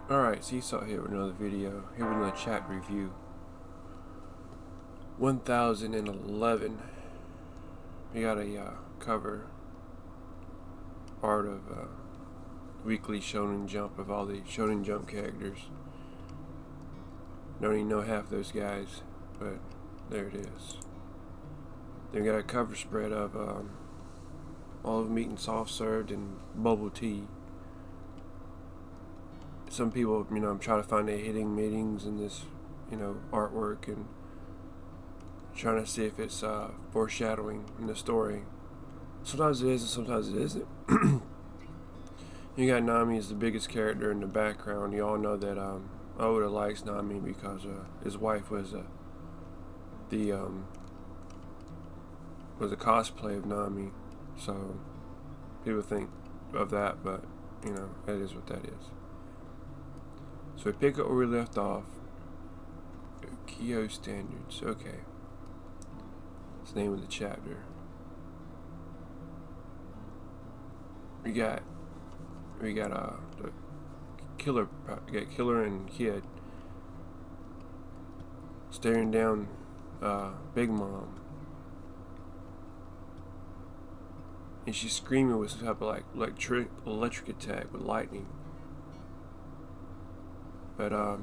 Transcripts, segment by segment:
Alright, Seesaw here with another video, here with another chat review. 1011. We got a cover art of Weekly Shonen Jump of all the Shonen Jump characters. Don't even know half those guys, but there it is. Then we got a cover spread of all of them eating soft served and bubble tea. Some people, I'm trying to find their hidden meanings in this, artwork and trying to see if it's foreshadowing in the story. Sometimes it is and sometimes it isn't. You got Nami as the biggest character in the background. You all know that Oda likes Nami because his wife was a cosplay of Nami. So people think of that, but that is what that is. So we pick up where we left off. Kyo Standards. Okay. It's the name of the chapter. We got the killer. We got Killer and Kid staring down Big Mom, and she's screaming with some type of electric attack with lightning. But I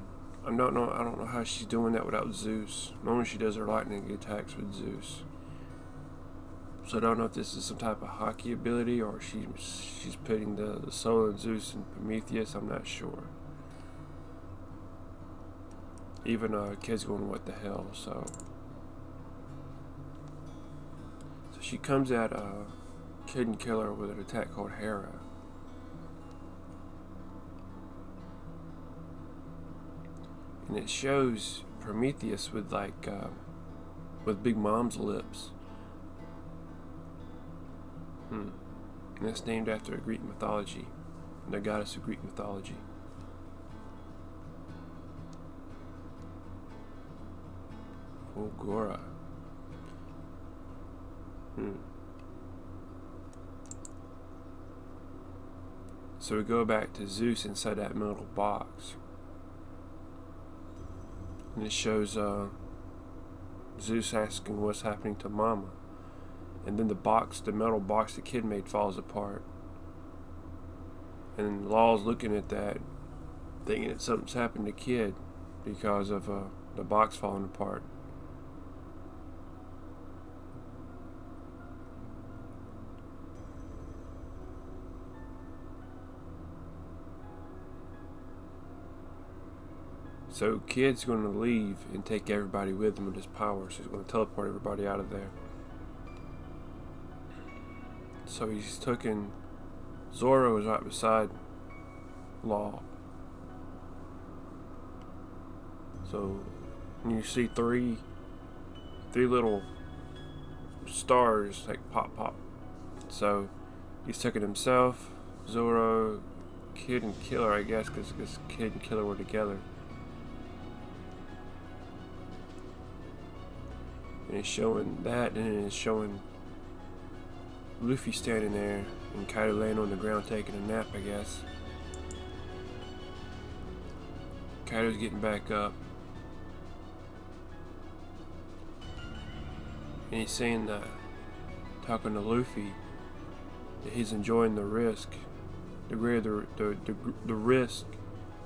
don't know how she's doing that without Zeus. Normally she does her lightning attacks with Zeus. So I don't know if this is some type of hockey ability or she's putting the soul of Zeus in Prometheus. I'm not sure. Even Kid's going, what the hell? So she comes at Kid and Killer with an attack called Hera. And it shows Prometheus with Big Mom's lips. And it's named after a Greek mythology, the goddess of Greek mythology. Fulgora. So we go back to Zeus inside that metal box. And it shows Zeus asking what's happening to Mama. And then the metal box the Kid made falls apart. And Law's looking at that, thinking that something's happened to Kid because of the box falling apart. So Kid's going to leave and take everybody with him with his power. So he's going to teleport everybody out of there. So he's taken. Zoro is right beside Law. So you see three little stars like pop pop. So he's taken himself, Zoro, Kid and Killer, I guess, because Kid and Killer were together. And it's showing that, and it's showing Luffy standing there and Kaido laying on the ground taking a nap, I guess. Kaido's getting back up. And he's saying that, talking to Luffy, that he's enjoying the risk. The greater the risk,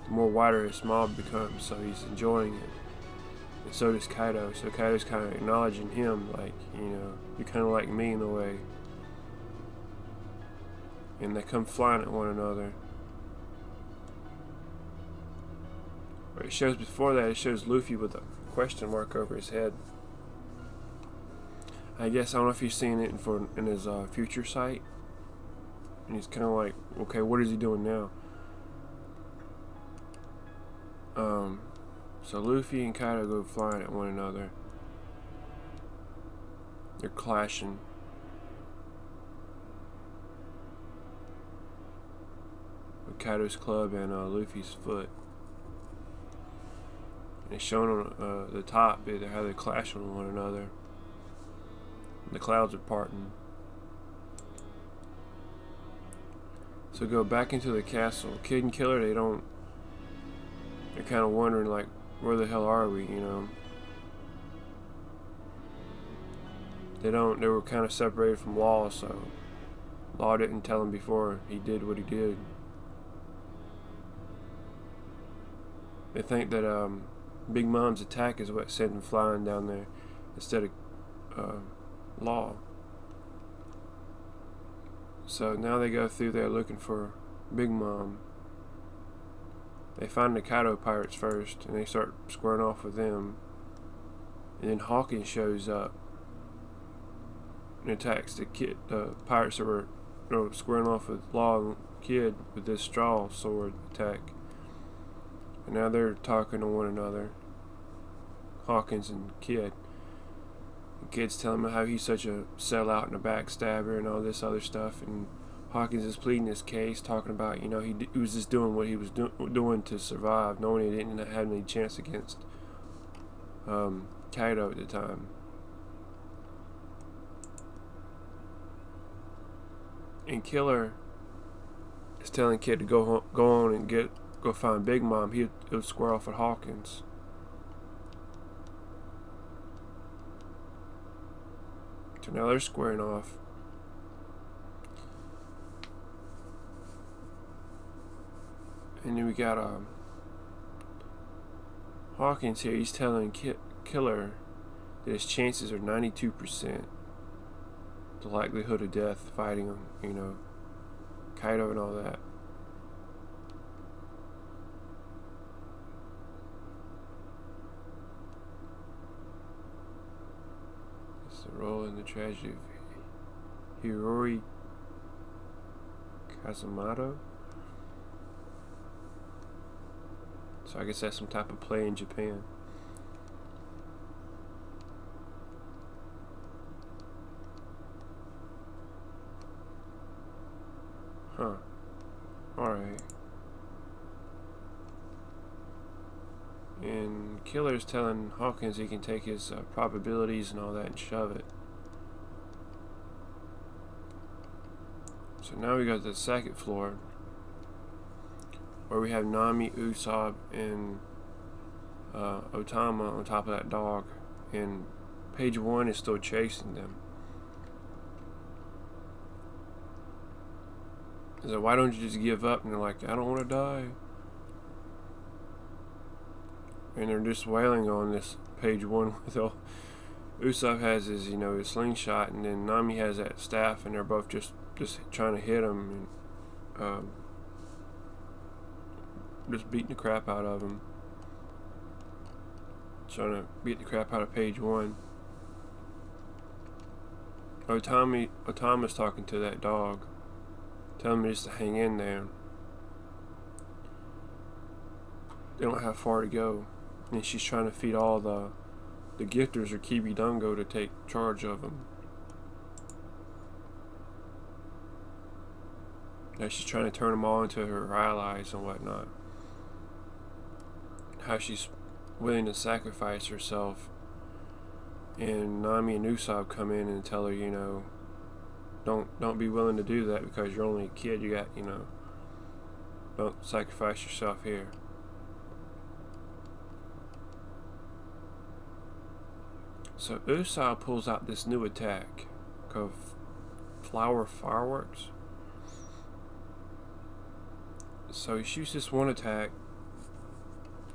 the more wider his smile becomes, so he's enjoying it. And so does Kaido. So Kaido's kind of acknowledging him, like, you're kind of like me in a way. And they come flying at one another. But it shows before that, it shows Luffy with a question mark over his head. I guess, I don't know if he's seeing it in his future sight. And he's kind of like, okay, what is he doing now? So Luffy and Kaido go flying at one another. They're clashing. With Kaido's club and Luffy's foot. And it's shown on the top how they clash on one another. And the clouds are parting. So go back into the castle. Kid and Killer, they don't they're kind of wondering, like, where the hell are we, you know? They were kind of separated from Law, so Law didn't tell him before he did what he did. They think that Big Mom's attack is what sent him flying down there instead of Law. So now they go through there looking for Big Mom. They find the Kaido pirates first, and they start squaring off with them. And then Hawkins shows up and attacks the pirates that were squaring off with Law and Kid with this straw sword attack. And now they're talking to one another, Hawkins and Kid. And Kid's telling him how he's such a sellout and a backstabber and all this other stuff. And Hawkins is pleading his case, talking about, you know, he was just doing what he was doing to survive, knowing he didn't have any chance against Kaido at the time. And Killer is telling Kid to go on and go find Big Mom. He'll square off with Hawkins. So now they're squaring off. And then we got Hawkins here. He's telling Killer that his chances are 92%. The likelihood of death fighting him, you know, Kaido and all that. It's the role in the tragedy of Hiroi Kazamato. So I guess that's some type of play in Japan. Huh. Alright. And Killer's telling Hawkins he can take his probabilities and all that and shove it. So now we got the second floor, where we have Nami, Usopp, and Otama on top of that dog. And Page 1 is still chasing them. So why don't you just give up? And they're like, I don't want to die. And they're just wailing on this Page 1 with all. Usopp has his, you know, his slingshot, and then Nami has that staff, and they're both just trying to hit him and just beating the crap out of him. Trying to beat the crap out of Page 1. Otama's talking to that dog, telling me just to hang in there. They don't have far to go. And she's trying to feed all the gifters or Kibidungo to take charge of them. Now she's trying to turn them all into her allies and whatnot. How she's willing to sacrifice herself. And Nami and Usopp come in and tell her, you know, don't be willing to do that because you're only a kid. You got, you know, don't sacrifice yourself here. So Usopp pulls out this new attack called Flower Fireworks. So he shoots this one attack,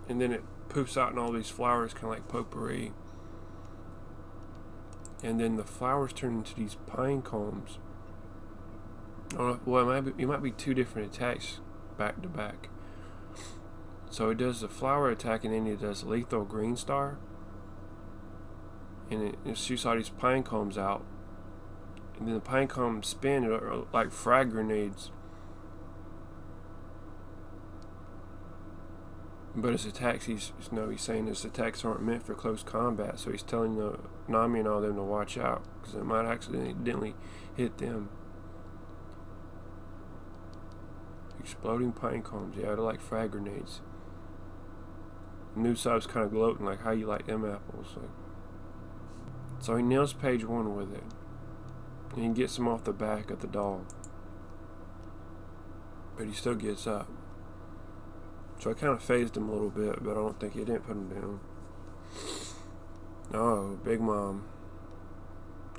and then it poofs out in all these flowers, kind of like potpourri. And then the flowers turn into these pine cones. Well, it might be two different attacks back to back. So it does the flower attack, and then it does lethal green star. And it shoots all these pine cones out. And then the pine cones spin like frag grenades. But his attacks, he's saying his attacks aren't meant for close combat. So he's telling Nami and all them to watch out, because it might accidentally hit them. Exploding pine cones, yeah, they're like frag grenades. Usopp's kind of gloating, like, how you like them apples? Like, so he nails Page 1 with it, and he gets him off the back of the dog. But he still gets up, So I kind of phased him a little bit, but I don't think he didn't put him down. Oh, Big Mom.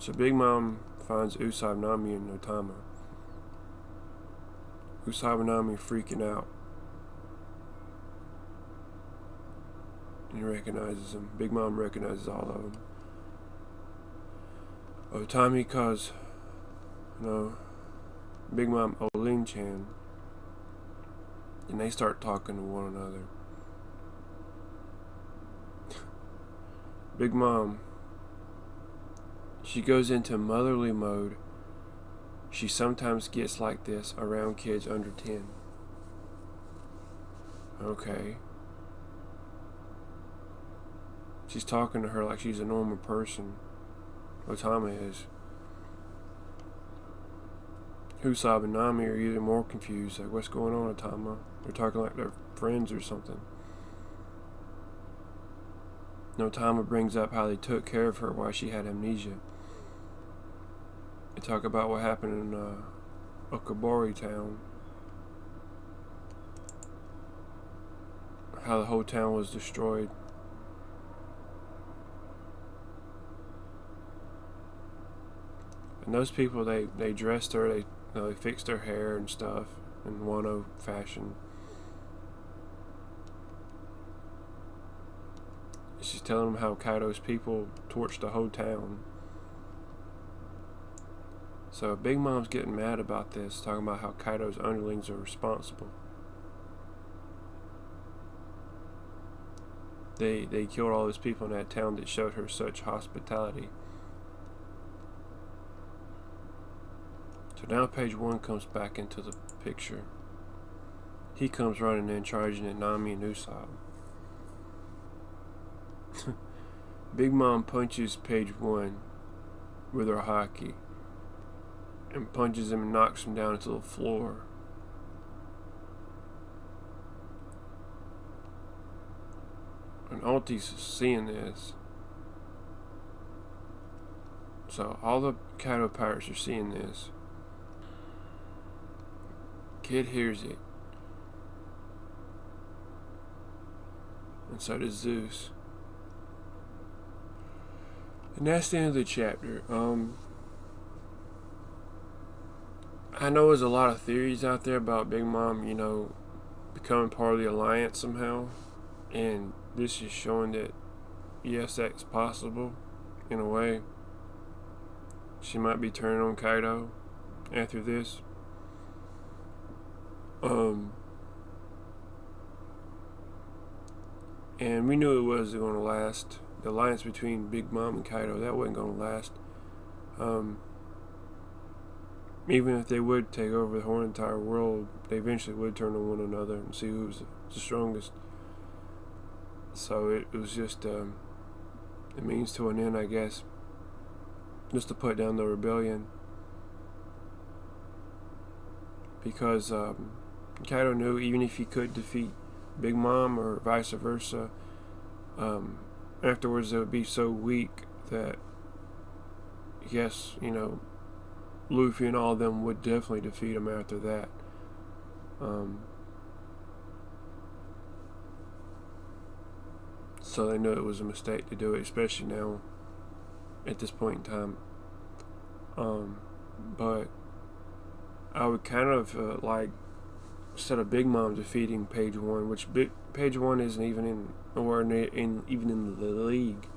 So Big Mom finds Usab, Nami, and Otama. Usab and Nami freaking out. And he recognizes them. Big Mom recognizes all of them. Otami calls, Big Mom Olin-chan. And they start talking to one another. Big Mom, she goes into motherly mode. She sometimes gets like this around kids under 10. Okay. She's talking to her like she's a normal person. Otama is. Usab and Nami are even more confused. Like, what's going on, Otama? They're talking like they're friends or something. Otama brings up how they took care of her while she had amnesia. They talk about what happened in Okabori town. How the whole town was destroyed. And those people, they dressed her, they fixed her hair and stuff in Wano fashion. She's telling them how Kaido's people torched the whole town. So Big Mom's getting mad about this, talking about how Kaido's underlings are responsible. They killed all those people in that town that showed her such hospitality. So now Page One comes back into the picture. He comes running in, charging at Nami and Usopp. Big Mom punches Page One with her haki and punches him and knocks him down to the floor. And Auntie's seeing this. So all the Kaido pirates are seeing this. Kid hears it. And so does Zeus. And that's the end of the chapter. I know there's a lot of theories out there about Big Mom, becoming part of the Alliance somehow. And this is showing that, yes, that's possible, in a way. She might be turning on Kaido after this. And we knew it wasn't going to last. The alliance between Big Mom and Kaido, that wasn't going to last. Even if they would take over the whole entire world, they eventually would turn on one another and see who was the strongest. So it was just a means to an end, I guess. Just to put down the rebellion. Because Kaido knew even if he could defeat Big Mom or vice versa, afterwards they would be so weak that, yes, Luffy and all of them would definitely defeat him after that. So they knew it was a mistake to do it, especially now at this point in time. But I would kind of instead of Big Mom defeating Page One, which Page One isn't even even in the league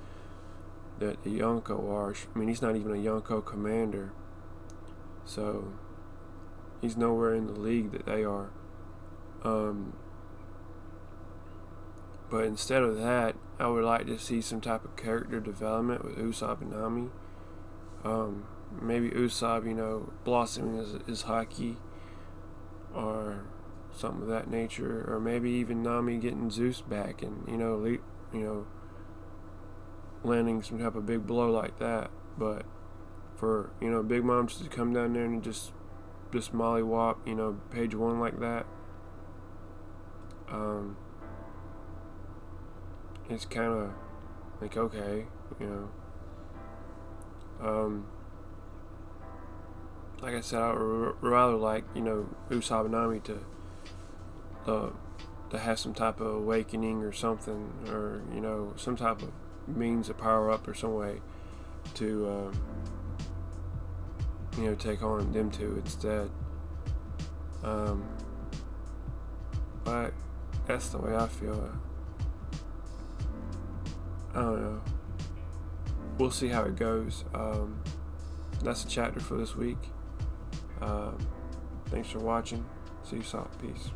that the Yonko are. I mean, he's not even a Yonko commander, so he's nowhere in the league that they are. But instead of that, I would like to see some type of character development with Usopp and Nami. Maybe Usopp, blossoming his haki, or something of that nature, or maybe even Nami getting Zeus back and landing some type of big blow like that. But for Big Mom just to come down there and just mollywop Page One like that, it's kind of like, okay, like I said, I would rather like Usopp and Nami to to have some type of awakening or something, or some type of means of power up or some way to take on them two instead. But that's the way I feel. I don't know. We'll see how it goes. That's a chapter for this week. Thanks for watching. See you soon. Peace.